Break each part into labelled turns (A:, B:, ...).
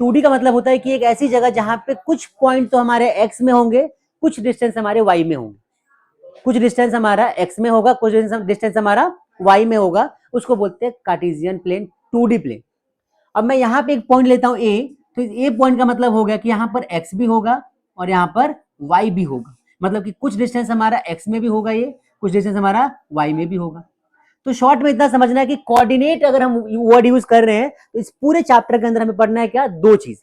A: 2D का मतलब होता है कि एक ऐसी जगह जहां पे कुछ पॉइंट तो हमारे x में होंगे, कुछ डिस्टेंस हमारे y में होंगे, कुछ डिस्टेंस हमारा x में होगा, कुछ डिस्टेंस हमारा y में होगा, उसको बोलते हैं कार्टेशियन प्लेन, 2D प्लेन। अब मैं यहाँ पे एक पॉइंट लेता हूँ a, तो ए पॉइंट का मतलब हो गया कि यहाँ पर x भी होगा और यहाँ पर y भी होगा, मतलब कि कुछ डिस्टेंस हमारा x में भी होगा, ये कुछ डिस्टेंस हमारा y में भी होगा। तो शॉर्ट में इतना समझना है कि कोऑर्डिनेट अगर हम वर्ड यूज कर रहे हैं तो इस पूरे चैप्टर के अंदर हमें पढ़ना है क्या, दो चीज,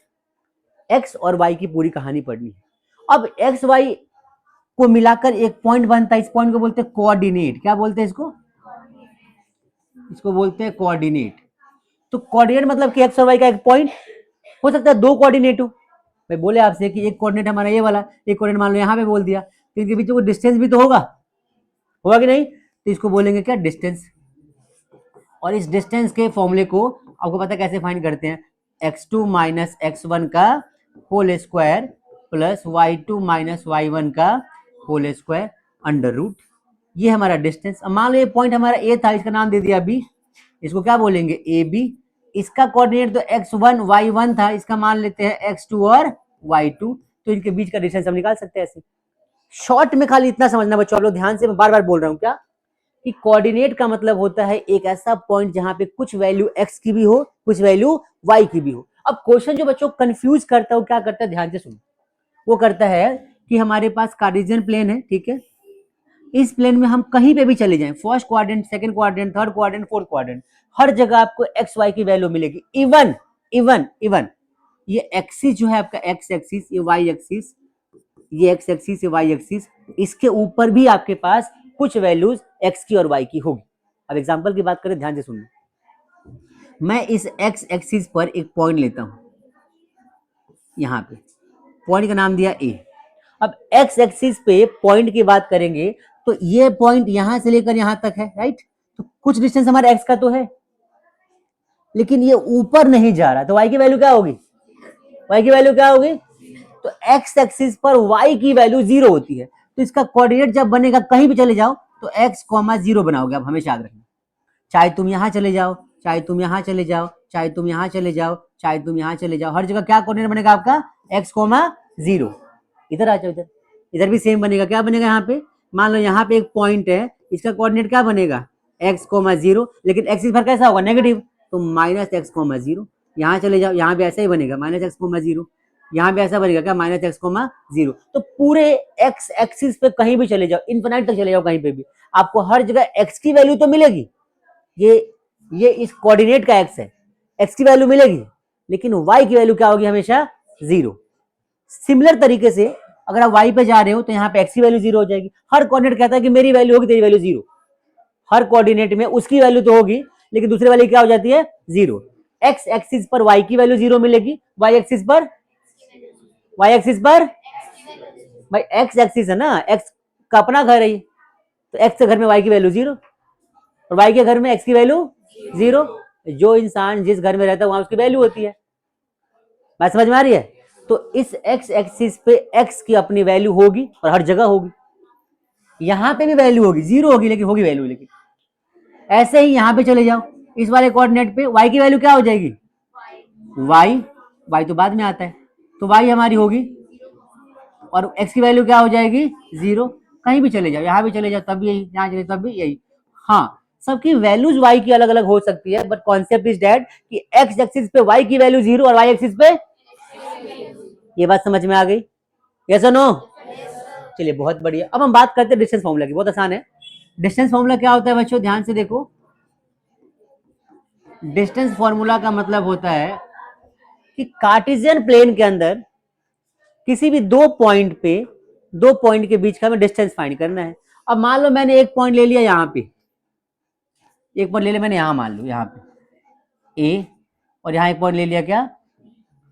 A: x और y की पूरी कहानी पढ़नी है। अब x y को मिलाकर एक पॉइंट बनता है, इस पॉइंट को बोलते हैं कोऑर्डिनेट। क्या बोलते हैं इसको? इसको बोलते हैं कोऑर्डिनेट। तो कोऑर्डिनेट मतलब कि x और y का एक पॉइंट हो सकता है, दो कोऑर्डिनेट हो। मैं बोले आपसे कि एक कोऑर्डिनेट हमारा ये वाला, एक कोऑर्डिनेट मान लो यहाँ पे बोल दिया, तो इनके बीच में डिस्टेंस भी तो होगा, होगा कि नहीं? तो इसको बोलेंगे क्या, डिस्टेंस। और इस डिस्टेंस के फॉर्मूले को आपको पता कैसे फाइंड करते हैं, x2 माइनस x1 का whole square plus y2 minus y1 का होल स्क्वायर अंडर रूट, ये हमारा डिस्टेंस। अब मान लो ये पॉइंट हमारा ए था, इसका नाम दे दिया बी, इसको क्या बोलेंगे, ए बी। इसका कोऑर्डिनेट तो x1 y1 था, इसका मान लेते हैं x2 और y2, तो इनके बीच का डिस्टेंस हम निकाल सकते हैं ऐसे। शॉर्ट में खाली इतना समझना बच्चों, आप लोग ध्यान से, मैं बार बार बोल रहा हूं क्या, कि कोऑर्डिनेट का मतलब होता है एक ऐसा पॉइंट जहां पे कुछ वैल्यू x की भी हो, कुछ वैल्यू y की भी हो। अब क्वेश्चन जो बच्चों कंफ्यूज करता है वो क्या करता है, ध्यान से सुनो, वो करता है कि हमारे पास कार्टेशियन प्लेन है, ठीक है, इस प्लेन में हम कहीं पे भी चले जाएं, first quadrant, second quadrant, third quadrant, fourth quadrant, हर जगह आपको एक्स वाई की वैल्यू मिलेगी। इवन इवन इवन ये एक्सिस जो है आपका, एक्स एक्सिस, ये वाई एक्सिस, ये एक्स एक्सिस, ये वाई एक्सिस, इसके ऊपर भी आपके पास कुछ वैल्यूज एक्स की और वाई की होगी। अब एग्जांपल की बात करें, ध्यान से सुनना, मैं इस एक्स एक्सिस पर एक पॉइंट लेता हूं, यहां पे पॉइंट का नाम दिया ए। अब एक्स एक्सिस पे पॉइंट की बात करेंगे तो ये पॉइंट यहां से लेकर यहां तक है, राइट, तो कुछ डिस्टेंस हमारा एक्स का तो है, लेकिन ये ऊपर नहीं जा रहा, तो वाई की वैल्यू क्या होगी, वाई की वैल्यू क्या होगी, तो एक्स एक्सिस पर वाई की वैल्यू 0 होती है। तो इसका कोऑर्डिनेट जब बनेगा, कहीं भी चले जाओ तो एक्स कॉमा 0 बनाओगे। अब हमेशा याद रखना, चाहे तुम यहां चले जाओ, चाहे तुम यहां चले जाओ, चाहे तुम यहां चले जाओ, चाहे तुम यहां चले जाओ, हर जगह क्या कोऑर्डिनेट बनेगा आपका, एक्स कॉमा 0। इधर आ जाओ, इधर, इधर भी सेम बनेगा। क्या बनेगा यहाँ पे, मान लो यहाँ पे एक पॉइंट है, इसका कोऑर्डिनेट क्या बनेगा, एक्स कोमा 0, लेकिन एक्सिस पर कैसा होगा, नेगेटिव, तो माइनस एक्स कोमा 0। यहाँ चले जाओ, यहाँ भी ऐसा ही बनेगा, माइनस एक्स कोमा 0, यहाँ भी ऐसा बनेगा क्या, माइनस एक्स कोमा 0। तो पूरे एक्स एक्सिस पे कहीं भी चले जाओ, इनफिनिट तक चले जाओ, कहीं पे भी आपको हर जगह एक्स की वैल्यू तो मिलेगी, ये इस कोऑर्डिनेट का एक्स है, एक्स की वैल्यू मिलेगी, लेकिन वाई की वैल्यू क्या होगी, हमेशा 0। सिमिलर तरीके से अगर आप y पे जा रहे हो तो यहाँ पे x की वैल्यू 0 हो जाएगी। हर कोऑर्डिनेट कहता है कि मेरी वैल्यू होगी, तेरी वैल्यू 0, हर कोऑर्डिनेट में उसकी वैल्यू तो होगी, लेकिन दूसरी वाली क्या हो जाती है, 0। x एक्सिस पर y की वैल्यू 0 मिलेगी, y एक्सिस पर भाई x एक्सिस है ना, x का अपना घर है, तो x के घर में y की वैल्यू 0 और y के घर में x की वैल्यू 0। जो इंसान जिस घर में रहता है वहां उसकी वैल्यू होती है। बात समझ में आ रही है? तो इस x एक्सिस पे x की अपनी वैल्यू होगी और हर जगह होगी, यहां पे भी वैल्यू होगी, 0 होगी लेकिन होगी वैल्यू। लेकिन ऐसे ही यहां पे चले जाओ, इस वाले कोऑर्डिनेट पे y की वैल्यू क्या हो जाएगी, y तो बाद में आता है, तो y हमारी होगी और x की वैल्यू क्या हो जाएगी, 0। कहीं भी चले जाओ, यहां भी चले जाओ तब भी यही, यहां चले तब भी यही। हाँ, सबकी वैल्यूज y की अलग अलग हो सकती है, बट कॉन्सेप्ट इज दैट कि x एक्सिस पे y की वैल्यू 0 और y एक्सिस पे, ये बात समझ में आ गई, यस और नो? चलिए बहुत बढ़िया। अब हम बात करते हैं डिस्टेंस फॉर्मूला की, बहुत आसान है। डिस्टेंस फॉर्मूला क्या होता है बच्चों, ध्यान से देखो, डिस्टेंस फॉर्मूला का मतलब होता है कि कार्टेशियन प्लेन के अंदर किसी भी दो पॉइंट के बीच का हमें डिस्टेंस फाइंड करना है। अब मान लो मैंने एक पॉइंट ले लिया, यहां पे एक पॉइंट ले लिया मैंने, यहां मान लो यहाँ पे ए, और यहां एक पॉइंट ले लिया क्या,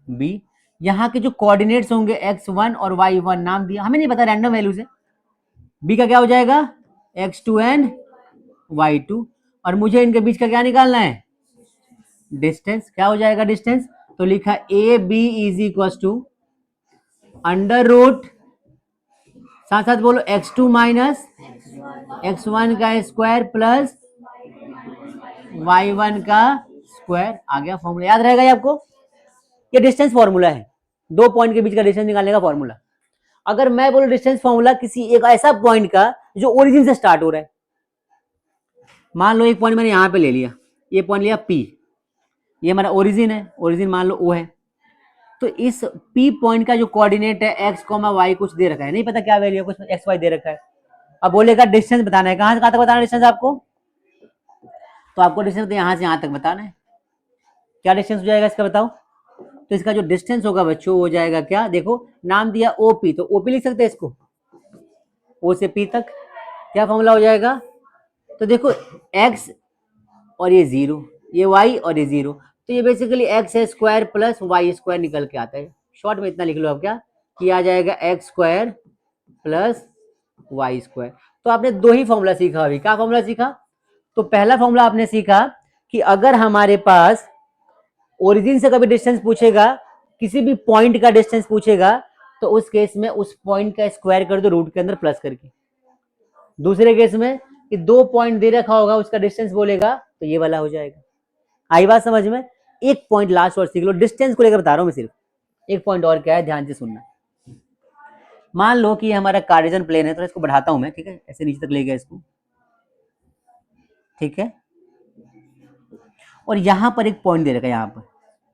A: बी। यहाँ के जो कोऑर्डिनेट्स होंगे x1 और y1 नाम दिया, हमें नहीं पता, रैंडम वैल्यूज है। b का क्या हो जाएगा, x2 एंड y2, और मुझे इनके बीच का क्या निकालना है, डिस्टेंस। क्या हो जाएगा डिस्टेंस, तो लिखा A B is equal to under root, साथ साथ बोलो x2 माइनस x1 का स्क्वायर प्लस y1 का स्क्वायर। आ गया फॉर्मूला, याद रहेगा ये आपको, ये डिस्टेंस फॉर्मूला है, 2 पॉइंट के बीच का डिस्टेंस निकालने का फॉर्मूला। अगर मैं बोलूं डिस्टेंस फॉर्मूला किसी एक ऐसा पॉइंट का जो ओरिजिन से स्टार्ट हो रहा है, मान लो एक पॉइंट मैंने यहां पे ले लिया, ये पॉइंट लिया P, ये हमारा ओरिजिन है, ओरिजिन मान लो O है। तो इस P पॉइंट का जो कोऑर्डिनेट है x, y कुछ दे रखा है, नहीं पता क्या वैल्यू है, कुछ x y दे रखा है। अब बोलेगा डिस्टेंस बताना है, कहां से कहां तक बताना है डिस्टेंस आपको, तो आपको डिस्टेंस यहां से यहां तक बताना है। क्या डिस्टेंस हो जाएगा इसका बताओ, तो इसका जो डिस्टेंस होगा बच्चों हो जाएगा क्या, देखो नाम दिया OP, तो OP लिख सकते हैं इसको, O से P तक। क्या फॉर्मूला हो जाएगा, तो देखो x और ये 0, ये y और ये 0, तो ये बेसिकली x है स्क्वायर प्लस y स्क्वायर निकल के आता है। शॉर्ट में इतना लिख लो आप, क्या कि आ जाएगा x square plus y square. तो आपने दो ही फॉर्मूला सीखा अभी। क्या फॉर्मूला सीखा, तो पहला फॉर्मूला आपने सीखा कि अगर हमारे पास ओरिजिन से कभी डिस्टेंस पूछेगा, किसी भी पॉइंट का डिस्टेंस पूछेगा, तो उस केस में उस पॉइंट का स्क्वायर कर दो रूट के अंदर प्लस करके। दूसरे केस में कि 2 पॉइंट दे रखा होगा, उसका डिस्टेंस बोलेगा, तो ये वाला हो जाएगा। आई बात समझ में। एक पॉइंट लास्ट और सीख लो, डिस्टेंस को लेकर बता रहा हूं मैं सिर्फ। एक पॉइंट और क्या है, ध्यान से सुनना। मान लो कि हमारा कार्टेशियन प्लेन है, तो इसको बढ़ाता हूं मैं, ठीक है, ऐसे नीचे तक ले गया इसको, ठीक है। और यहां पर एक पॉइंट दे रखा है, यहां पर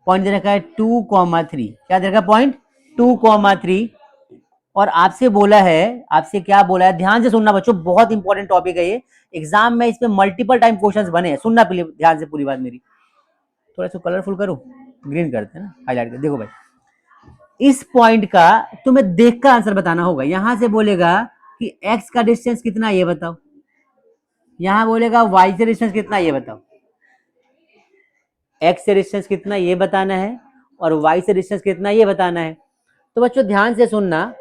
A: पॉइंट दे रखा है 2,3। क्या दे रखा है पॉइंट 2,3। और आपसे बोला है, आपसे क्या बोला है, ध्यान से सुनना बच्चों, बहुत इंपॉर्टेंट टॉपिक है ये। एग्जाम में इस पे मल्टीपल टाइम क्वेश्चंस बने हैं, सुनना प्लीज ध्यान से पूरी बात मेरी। थोड़ा सा कलरफुल करो, ग्रीन करते हैं ना, हाईलाइट कर। देखो भाई, इस पॉइंट का तुम्हें देख कर आंसर बताना होगा। यहां से बोलेगा कि x का डिस्टेंस कितना ये बताओ, यहां बोलेगा y से डिस्टेंस कितना ये बताओ। x से डिस्टेंस कितना ये बताना है और y से डिस्टेंस कितना ये बताना है। तो बच्चों ध्यान से सुनना,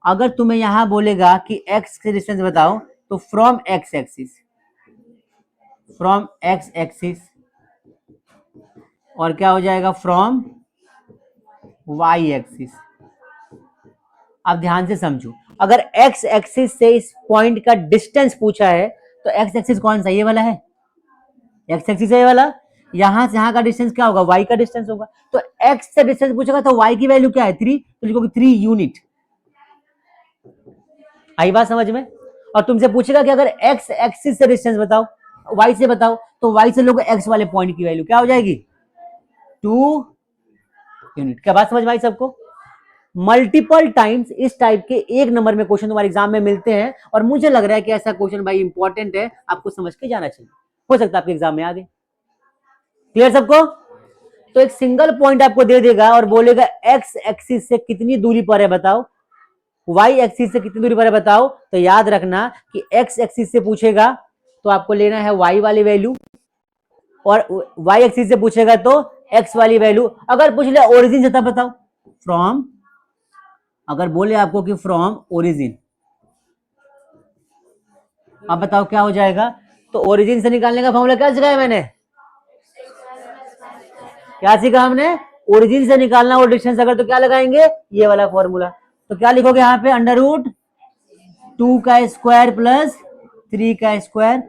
A: अगर तुम्हें यहां बोलेगा कि x से डिस्टेंस बताओ, तो from x axis, from x axis, और क्या हो जाएगा फ्रॉम y एक्सिस। अब ध्यान से समझो, अगर x एक्सिस से इस पॉइंट का डिस्टेंस पूछा है, तो x एक्सिस कौन सा, ये वाला है, x एक्सिस है ये वाला। यहां से यहां का डिस्टेंस क्या होगा, y का डिस्टेंस होगा। तो x से डिस्टेंस पूछेगा तो y की वैल्यू क्या है 3, तो लिखोगे 3 यूनिट। आई बात समझ में। और तुमसे पूछेगा कि अगर x एक्सिस से डिस्टेंस बताओ, y से बताओ, तो y से लोगे x वाले पॉइंट की वैल्यू क्या हो जाएगी 2 यूनिट। क्या बात समझ में आई सबको। मल्टीपल टाइम्स इस टाइप के एक नंबर में क्वेश्चन तुम्हारे एग्जाम में मिलते हैं, और मुझे लग रहा है कि ऐसा क्वेश्चन भाई इंपॉर्टेंट है, आपको समझ के जाना चाहिए, हो सकता है आपके एग्जाम में आ गए। क्लियर सबको। तो एक सिंगल पॉइंट आपको दे देगा और बोलेगा एक्स एक्सिस से कितनी दूरी पर है बताओ, वाई एक्सिस से कितनी दूरी पर है बताओ। तो याद रखना कि एक्स एक्सिस से पूछेगा तो आपको लेना है वाई वाली वैल्यू, और वाई एक्सिस से पूछेगा तो एक्स वाली वैल्यू। अगर पूछ लिया ओरिजिन से तब बताओ फ्रॉम, अगर बोले आपको कि फ्रॉम ओरिजिन, अब बताओ क्या हो जाएगा। तो ओरिजिन से निकालने का फॉर्मूला क्या सिखाया मैंने, क्या सीखा हमने, ओरिजिन से निकालना और डिस्टेंस अगर तो क्या लगाएंगे ये वाला फॉर्मूला। तो क्या लिखोगे यहाँ पे अंडर रूट 2 का स्क्वायर प्लस 3 का स्क्वायर,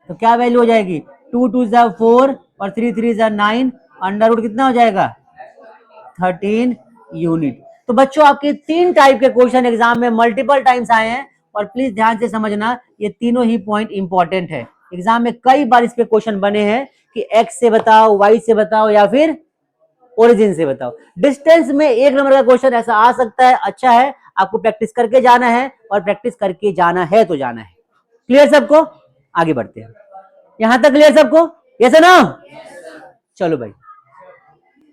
A: तो क्या वैल्यू हो जाएगी 2 2 जा 4 और 3 3 जा 9, अंडर रूट कितना हो जाएगा 13 यूनिट। तो बच्चों आपके 3 टाइप के क्वेश्चन एग्जाम में मल्टीपल टाइम्स आए हैं, और प्लीज ध्यान से समझना ये तीनों ही पॉइंट इंपॉर्टेंट है। एग्जाम में कई बार इस पे क्वेश्चन बने हैं कि एक्स से बताओ, वाई से बताओ, या फिर ओरिजिन से बताओ। डिस्टेंस में एक नंबर का क्वेश्चन ऐसा आ सकता है, अच्छा है आपको प्रैक्टिस करके जाना है, और प्रैक्टिस करके जाना है तो जाना है। क्लियर सबको, आगे बढ़ते हैं। यहां तक क्लियर सबको, यस है ना। चलो भाई,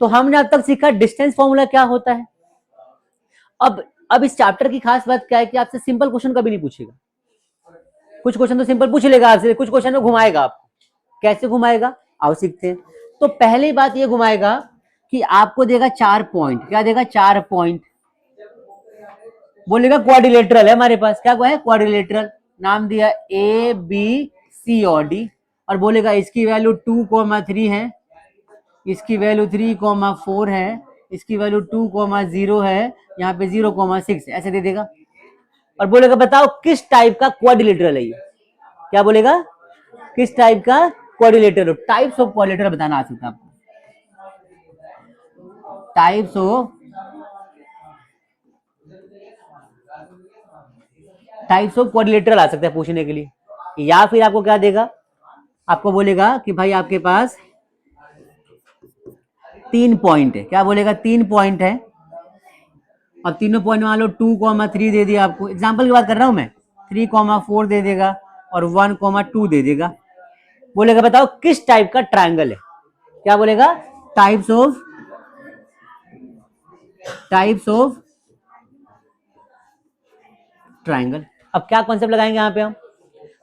A: तो हमने अब तक सीखा डिस्टेंस फॉर्मूला क्या होता है। अब इस चैप्टर की खास बात क्या है कि आपसे सिंपल क्वेश्चन कभी नहीं पूछेगा। कुछ क्वेश्चन तो सिंपल पूछ लेगा आपसे, कुछ क्वेश्चन में घुमाएगा आपको। कैसे घुमाएगा आओ सीखते हैं। तो पहली बात ये घुमाएगा कि आपको देगा 4 पॉइंट। क्या देगा 4 पॉइंट, बोलेगा क्वाड्रिलेटरल है हमारे पास। क्या है क्वाड्रिलेटरल, नाम दिया ए बी सी और डी, और बोलेगा इसकी वैल्यू 2,3 है, इसकी वैल्यू 3,4 है, इसकी वैल्यू 2,0 है, यहाँ पे 0,6 ऐसे दे देगा। और बोलेगा बताओ किस टाइप का क्वाड्रिलेटरल है ये। क्या बोलेगा किस टाइप का क्वाड्रिलेटरल, टाइप्स ऑफ क्वाड्रिलेटरल बताना आ सकता है आपको। टाइप्स ऑफ क्वाड्रिलेटरल आ सकता है पूछने के लिए, या फिर आपको क्या देगा, आपको बोलेगा कि भाई आपके पास 3 पॉइंट है, क्या बोलेगा 3 पॉइंट है, और तीनों पॉइंट मान लो 2,3 दे दिया आपको, एग्जाम्पल की बात कर रहा हूं मैं, 3,4 दे देगा और 1,2 दे देगा, बोलेगा बताओ किस टाइप का ट्रायंगल है, क्या बोलेगा, टाइप्स ऑफ ट्रायंगल। अब क्या कॉन्सेप्ट लगाएंगे यहाँ पे हम,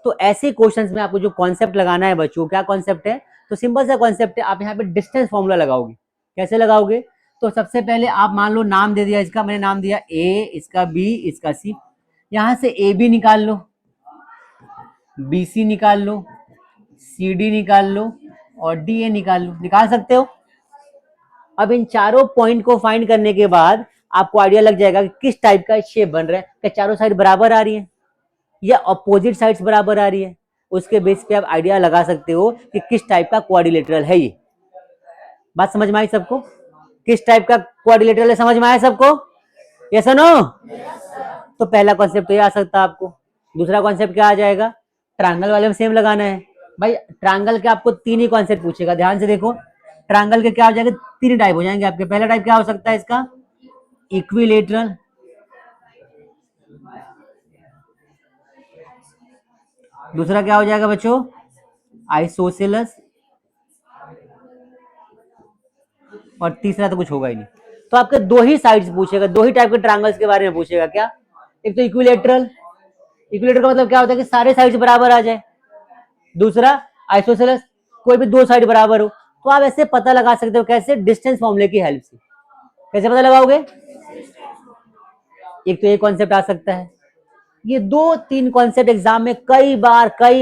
A: तो ऐसे क्वेश्चंस में आपको जो कॉन्सेप्ट लगाना है बच्चों, क्या कॉन्सेप्ट है, तो सिंपल सा कॉन्सेप्ट है, आप यहाँ पे डिस्टेंस फॉर्मूला लगाओगे, कैसे लगाओगे, तो सबसे पहले आप मान लो नाम दे दिया इसका, मैंने नाम दिया ए, इसका बी, इसका सी, यहां से ए बी निकाल लो, बी सी निकाल लो, सी डी निकाल लो और डी ए निकाल लो, निकाल सकते हो। अब इन चारों पॉइंट को फाइंड करने के बाद आपको आइडिया लग जाएगा कि किस टाइप का शेप बन रहा है, क्या चारों साइड बराबर आ रही है या अपोजिट साइड्स बराबर आ रही है, उसके बेस पे आप आइडिया लगा सकते हो कि किस टाइप का क्वाड्रिलेटरल है ये। बात समझ में आई सबको, किस टाइप का क्वाड्रिलेटरल है, समझ में आया सबको, यस और नो। तो पहला कॉन्सेप्ट तो ये आ सकता है आपको। दूसरा कॉन्सेप्ट क्या आ जाएगा, ट्रायंगल वाले में सेम लगाना है भाई, ट्रायंगल के आपको 3 ही कॉन्सेप्ट पूछेगा, ध्यान से देखो, ट्रायंगल के क्या हो जाएंगे, 3 टाइप हो जाएंगे आपके। पहला टाइप क्या हो सकता है इसका, इक्विलेटरल, दूसरा क्या हो जाएगा बच्चों, आइसोसेलस, और तीसरा तो कुछ होगा ही नहीं। तो आपके 2 ही साइड्स पूछेगा, 2 ही टाइप के ट्रायंगल्स के बारे में पूछेगा, क्या, एक तो इक्विलेटरल, इक्विलेटरल का मतलब क्या होता है कि सारे साइड्स बराबर आ जाए, दूसरा आइसोसेलस, कोई भी 2 साइड बराबर हो। तो आप ऐसे पता लगा सकते हो, कैसे, डिस्टेंस फॉर्मूले की हेल्प से। कैसे पता लगाओगे, एक तो ये कॉन्सेप्ट आ सकता है, ये 2-3 कॉन्सेप्ट एग्जाम में कई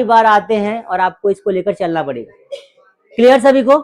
A: बार आते हैं और आपको इसको लेकर चलना पड़ेगा। क्लियर सभी को।